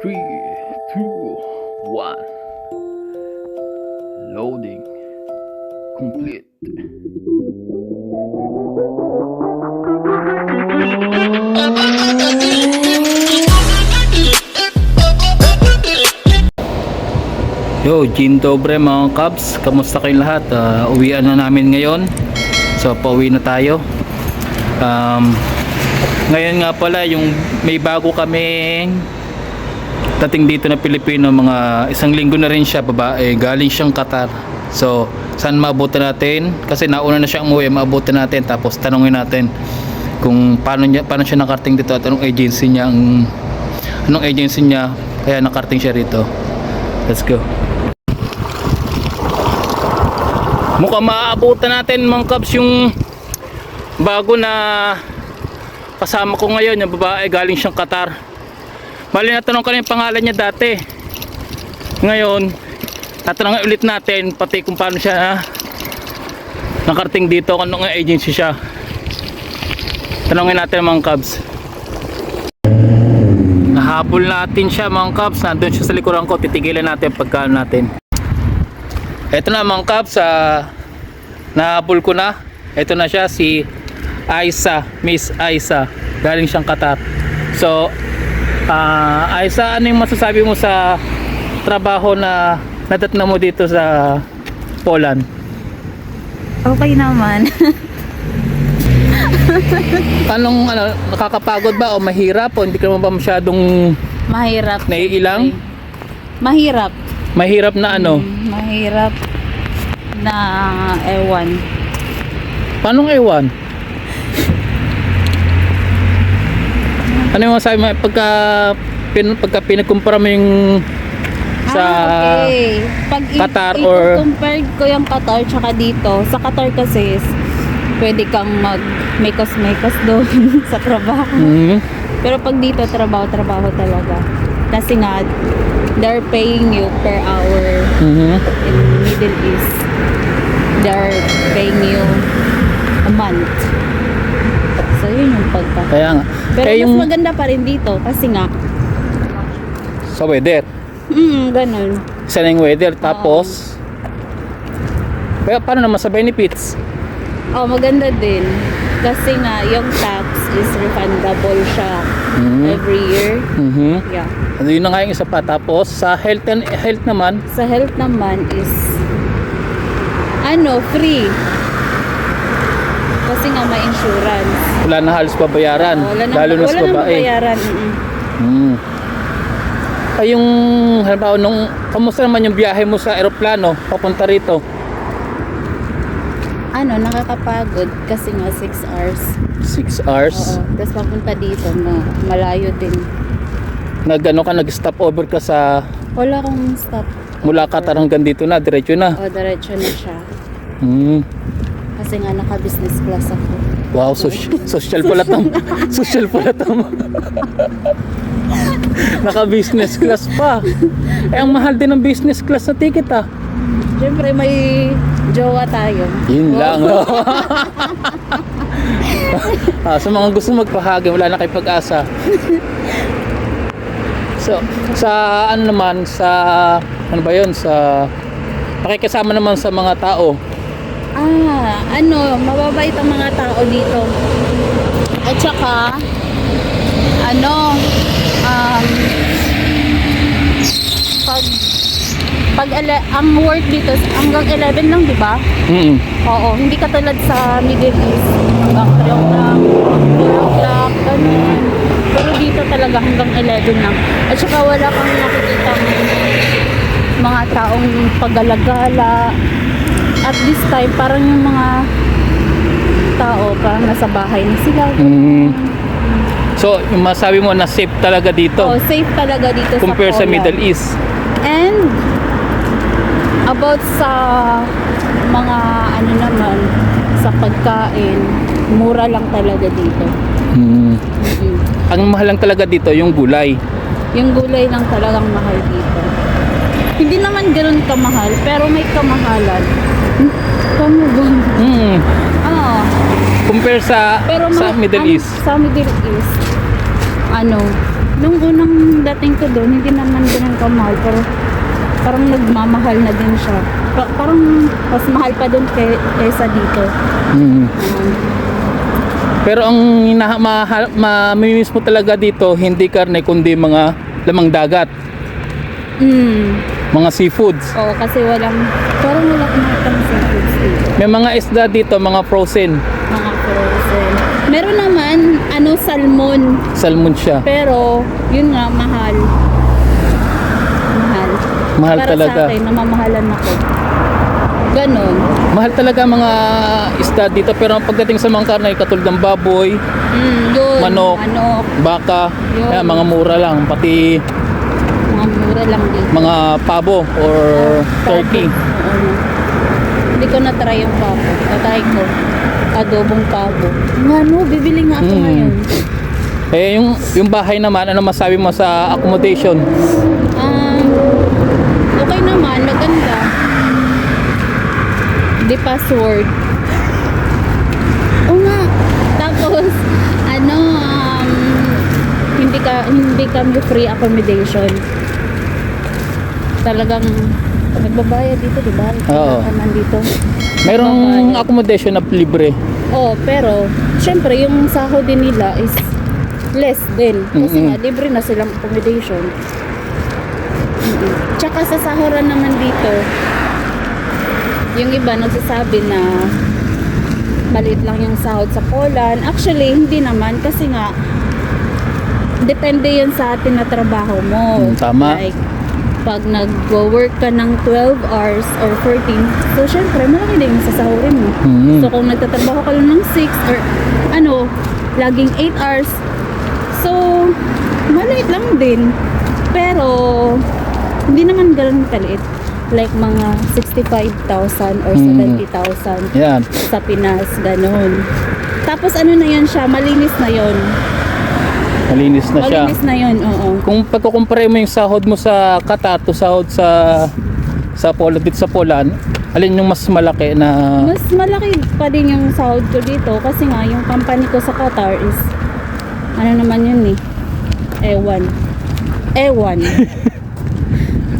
3, 2, 1. Loading complete. Yo, Jin Dobre mga Cubs, kamusta kayong lahat? Uwian na namin ngayon. So pauwi na tayo. Ngayon nga pala yung may bago kaming dating dito na Pilipino, mga isang linggo na rin siya, babae, galing siyang Qatar. So saan maabutan natin? Kasi nauna na siya umuwi, maabutan natin, tapos tanungin natin kung paano siya nakarating dito at anong agency niya kaya nakarating siya rito. Let's go. Mukhang maaabutan natin mga Cubs yung bago na kasama ko ngayon, yung babae, galing siyang Qatar. Bali, natanong ko na yung pangalan niya dati. Ngayon tatanungin ulit natin pati kung paano siya nakarating dito, kung anong agency siya. Tanungin natin mga Cubs. Nahabol natin siya mga Cubs, nandun siya sa likuran ko, titigilan natin pagkaan natin. Eto na mga Cubs, nahabol ko na. Eto na siya, si Aisa, Miss Aisa, galing siyang Qatar. So Aisa, ano yung masasabi mo sa trabaho na nadatna mo dito sa Poland? Okay naman. Anong nakakapagod ba o mahirap o hindi ka naman ba masyadong Mahirap. naiilang? Mahirap. Mahirap na ano? Mahirap na ewan. Paano ewan? Ano yung masabi mo pagka pinagkumpara mo yung sa okay. Pag Qatar or compare ko yung Qatar tsaka dito, sa Qatar kasi pwede kang mag-makos doon sa trabaho. Pero pag dito, trabaho talaga. Kasi nga, they're paying you per hour. In Middle East, they're paying you a month. So yun yung pagka. Kaya nga. Pero Kaya mas maganda pa rin dito kasi nga sa weather. ganun. Isa na yung weather. Tapos kaya paano naman sa benefits? Maganda din. Kasi nga, yung tax is refundable siya every year. Yeah. Ano yun na nga yung isa pa. Tapos sa health naman, Sa health naman is free. Kasi nga may insurance. wala na halos babayaran. Wala Lalo na sa nang babae. bayaran. Ay, yung halimbawa kamusta naman yung biyahe mo sa eroplano papunta rito? Nakakapagod kasi nga 6 hours. 6 hours. Oo. Tapos papunta dito, malayo din. Nag-stop over ka sa Wala akong stop. mula Qatar hanggang dito na, diretso na. Diretso na siya. Kasi nga naka-business class ako. Wow, social pala tong. Social pala tong. Naka-business class pa. Ang mahal din ng business class na ticket ah. Siyempre may jowa tayo. Yun lang. Sa mga gusto magpahagi, wala na kayo pag-asa. So, sa naman, sa pakikisama naman sa mga tao. Mababait ang mga tao dito. At saka, ang work dito hanggang 11 lang, di ba? Oo, hindi katulad sa Middle East. Hanggang 3 o'clock, 4 o'clock, ganun. Pero dito talaga hanggang 11 lang. At saka wala kang nakikita mga taong paggalagala. At this time, parang yung mga tao parang nasa bahay na sila. So, yung masabi mo na safe talaga dito. Safe talaga dito compare sa Poland. Middle East. And about sa mga naman sa pagkain, mura lang talaga dito. Ang mahal lang talaga dito yung gulay. Yung gulay lang talagang mahal dito. Hindi naman ganoon kamahal, pero may kamahalan. Tama ba? Compare sa Pero Middle East. Sa Middle East, nung unang dating ko doon, hindi naman ganun kamahal, pero parang nagmamahal na din siya. Parang mas mahal pa doon kaysa dito. Mm. Pero ang mamimiss mo talaga dito, hindi karne kundi mga lamang dagat, mga seafoods. Oo, kasi parang wala kumakang seafoods dito. May mga isda dito, mga frozen. Mga frozen. Meron naman, salmon. Salmon siya. Pero, yun nga, mahal. Mahal Para talaga. sa akin, namamahalan ako. Ganon. Mahal talaga mga isda dito, pero ang pagdating sa mga karne, katulad ng baboy, Yun. manok, baka, Yun. mga mura lang. Pati Mga mura lang dito. mga pabo or turkey. Oo. Hindi ko na-try yung pabo. Tatry ko. Adobong pabo. Nga no, bibili nga ako ngayon. Eh, yung bahay naman, ano masabi mo sa accommodation? Okay naman, maganda. The password. Oo nga. Tapos, hindi kami free accommodation. Talagang nagbabayad dito, di ba? Oo. Naman dito. Mayroong Nagbabayad. accommodation na libre. Oh, pero syempre yung sahod din nila is less din. Kasi nga, libre na silang accommodation. Tsaka sa sahuran naman dito, yung iba nagsasabi na maliit lang yung sahod sa Poland. Actually, hindi naman kasi nga depende yun sa atin na trabaho mo. Tama. Like, pag nag-work ka ng 12 hours or 14, so syempre, malaki din yung sasahurin mo. So, kung nagtatrabaho ka lang ng 6 or laging 8 hours, so, maliit lang din. Pero, hindi naman ganun kaliit. Like, mga 65,000 or 70,000 Yan. sa Pinas, ganun. Tapos, na yan siya, malinis na yon. Malinis na siya. Malinis na yun, oo. Kung pagkukumpare mo yung sahod mo sa Qatar to sahod sa Poland, dito sa Poland, alin yung mas malaki na... Mas malaki pa din yung sahod ko dito kasi nga yung company ko sa Qatar is naman yun Ewan.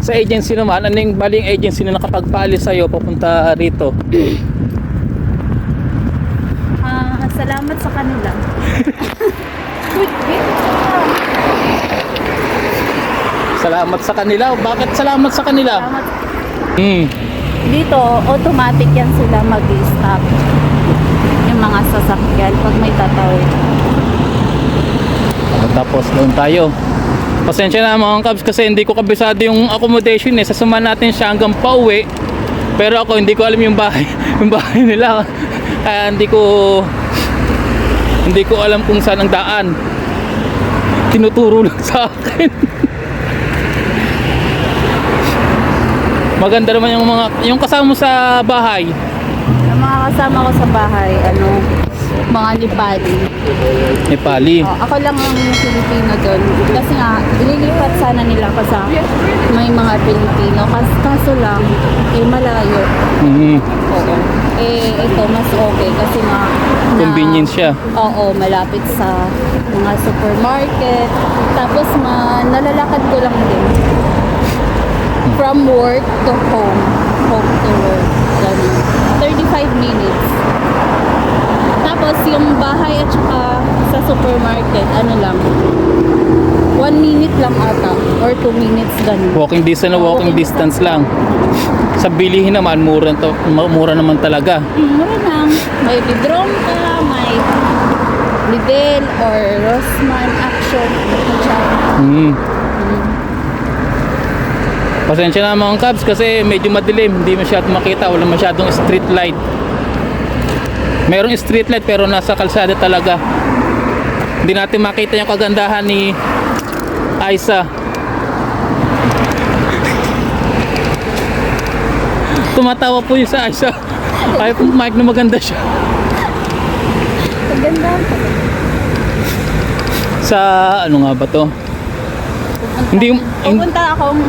Sa agency naman, ano yung baling agency na nakapagpaalis sa'yo papunta rito? Salamat sa kanila. Salamat sa kanila? Bakit salamat sa kanila? Salamat. Dito, Automatic yan sila mag-stop yung mga sasakyan pag may tatawid. tapos doon tayo. Pasensya na mga kabs kasi hindi ko kabisado yung accommodation Sasama natin siya hanggang pauwi. Pero ako hindi ko alam yung bahay, yung bahay nila. Kaya hindi ko alam kung saan ang daan. Tinuturo lang sa akin. Maganda naman yung kasama mo sa bahay. Yung mga kasama ko sa bahay, mga Nepali. Nepali. Ako lang ang Filipino doon. Kasi nga, ililipat sana nila ako sa may mga Pilipino. Kaso lang, malayo. Oo. Ito, mas okay. Kasi nga, Convenience siya. Oo, malapit sa mga supermarket. Tapos, nalalakad ko lang din. From work to home. Home to work. Ganun. 35 minutes. Tapos yung bahay at saka sa supermarket, 1 minute lang ata or 2 minutes ganun. Walking distance lang. Sa bilihin naman, mura naman talaga. Mura lang. May Bidronka, may Lidl or Rossmann, Action. Pasensya na mga kabs kasi medyo madilim, hindi masyadong makita, wala masyadong street light. Merong street light pero nasa kalsada talaga. Hindi natin makita yung kagandahan ni Aiza. Tumatawa po yung sa Aiza. Ayaw po mic na maganda siya. Maganda. Sa ano nga ba to? Pupunta akong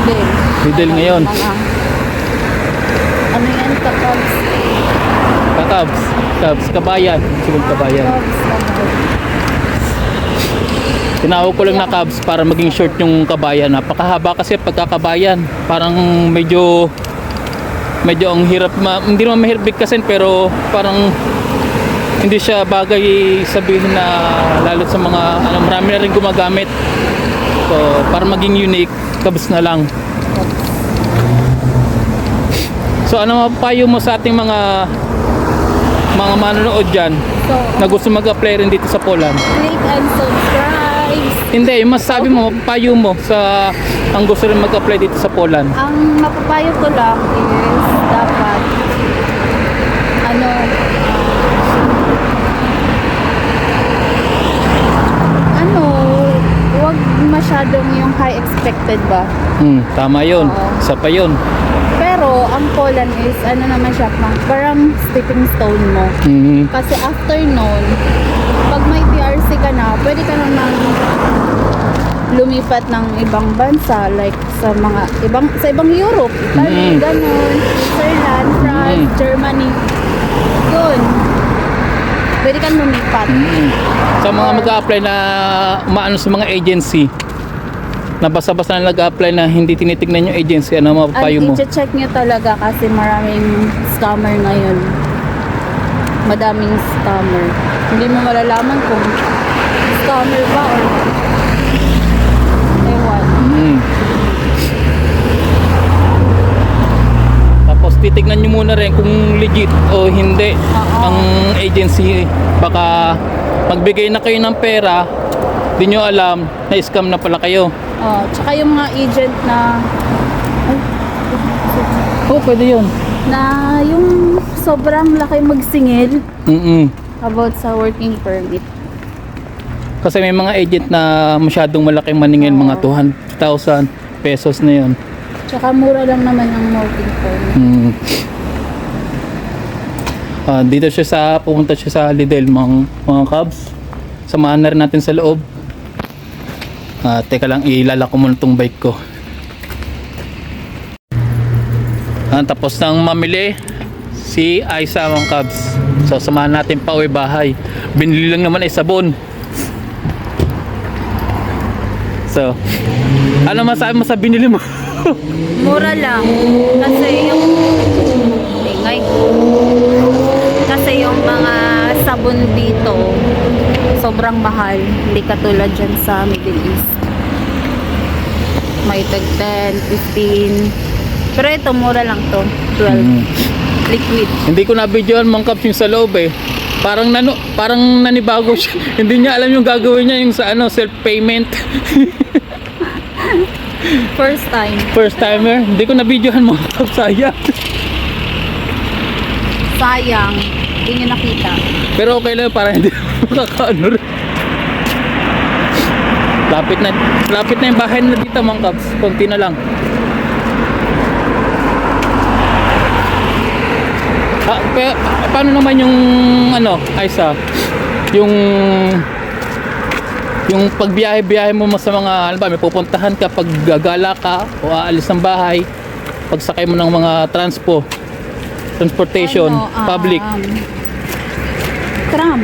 Lidl. Lidl ngayon. Yan, Kabs. Kabs, Kabayan. Subong Kabayan. Kabs. Tinawag ko lang na cabs para maging short yung kabayan. Napakahaba kasi pagkakabayan. Parang medyo ang hirap, hindi naman mahirap bigkasin, pero parang hindi siya bagay sabihin na lalo sa mga marami na rin gumagamit. So para maging unique, cabs na lang. So ano mapapayo mo sa ating mga manonood dyan So, na gusto mag-apply rin dito sa Poland? click and subscribe. Hindi, yung masasabi mo, mapapayo mo sa ang gusto rin mag-apply dito sa Poland. Ang mapapayo ko lang is dapat wag masyadong yung high expected ba. Tama yun. Oo. Isa pa yun. Pero ang Poland is naman siya, parang stepping stone mo. Kasi after nun, pag may PRC ka na, pwede ka naman lumipat ng ibang bansa, like sa ibang Europe, Italy, ganun, Switzerland, France, Germany. Yun. Pwede kang lumipat. Sa mga mag-a-apply na umaano sa mga agency, na basta-basta na nag-a-apply na hindi tinitignan yung agency, ano mapapayo mo? I-check nyo talaga kasi maraming scammer ngayon. Madaming scammer. Hindi mo malalaman kung scammer ba or ewan. Tapos titignan nyo muna rin kung legit o hindi ang agency. Baka magbigay na kayo ng pera, di nyo alam na scam na pala kayo. Tsaka yung mga agent na Pwede yun. na yung sobrang laki magsingil about sa working permit. Kasi may mga agent na masyadong malaking maningil, mga 200,000 pesos na yun. Tsaka mura lang naman ang working permit. Dito siya pumunta siya sa Lidl, mga cabs. Samahan na rin natin sa loob. Teka lang, ilalako muna tong bike ko. Tapos nang mamili si Aiza, mga cabs. So samahan natin pa uwi bahay. Binili lang naman ay sabon. So ano masabi mo sa binili mo? Mura lang. Kasi yung yung mga sabon dito sobrang mahal. Hindi katulad dyan sa Middle East. May tag 10, 15. Pero ito mura lang to. 12. Liquid. Hindi ko na-videoan, mga cabs, yung sa loob eh. Parang nanibago siya. Hindi niya alam yung gagawin niya, yung sa self-payment. First time. First timer. Hindi ko na-videoan, mga cabs, sayang. Sayang. Hindi nyo nakita. Pero okay lang, para hindi makakaano rin. Lapit na yung bahay na dito, mga cabs. Konti na lang. Paano naman yung Aiza? Yung pagbiyahe-biyahe mo sa mga, may pupuntahan ka, pag gagala ka o aalis ng bahay, pagsakay mo ng mga transportation, public. Tram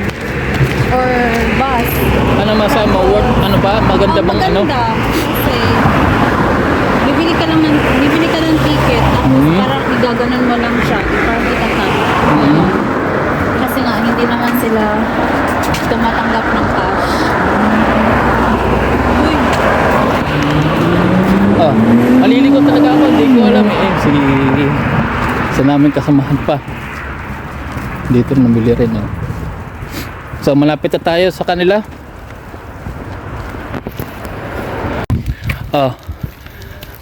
or bus. Ano masabi mo? Maganda bang maganda. Kasi bibili ka ng ticket tapos parang igaganon mo lang siya. Parang itatap. Kasi nga hindi naman sila tumatanggap ng cash. Maliligot talaga ako, hindi ko alam eh. Sige, sa namin kasamahan pa. Dito nabili rin eh. So malapit na tayo sa kanila.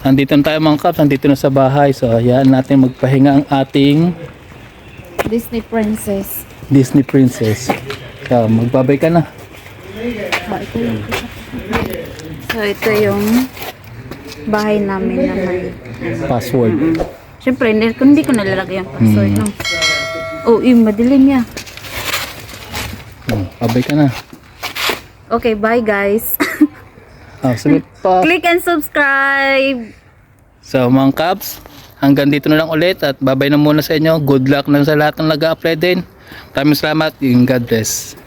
Andito na tayo, mga cabs. Andito na sa bahay. So hayaan natin magpahinga ang ating Disney princess. So magbabay ka na. So ito yung bahay namin na may Password. Siyempre, hindi ko nalalagay yung password. No? Madilim niya. Babay ka na. Okay, bye guys. Sige pa. Click and subscribe. So mga cabs, hanggang dito na lang ulit at babay na muna sa inyo. Good luck na sa lahat ng nag-a-apply din. Maraming salamat. God bless.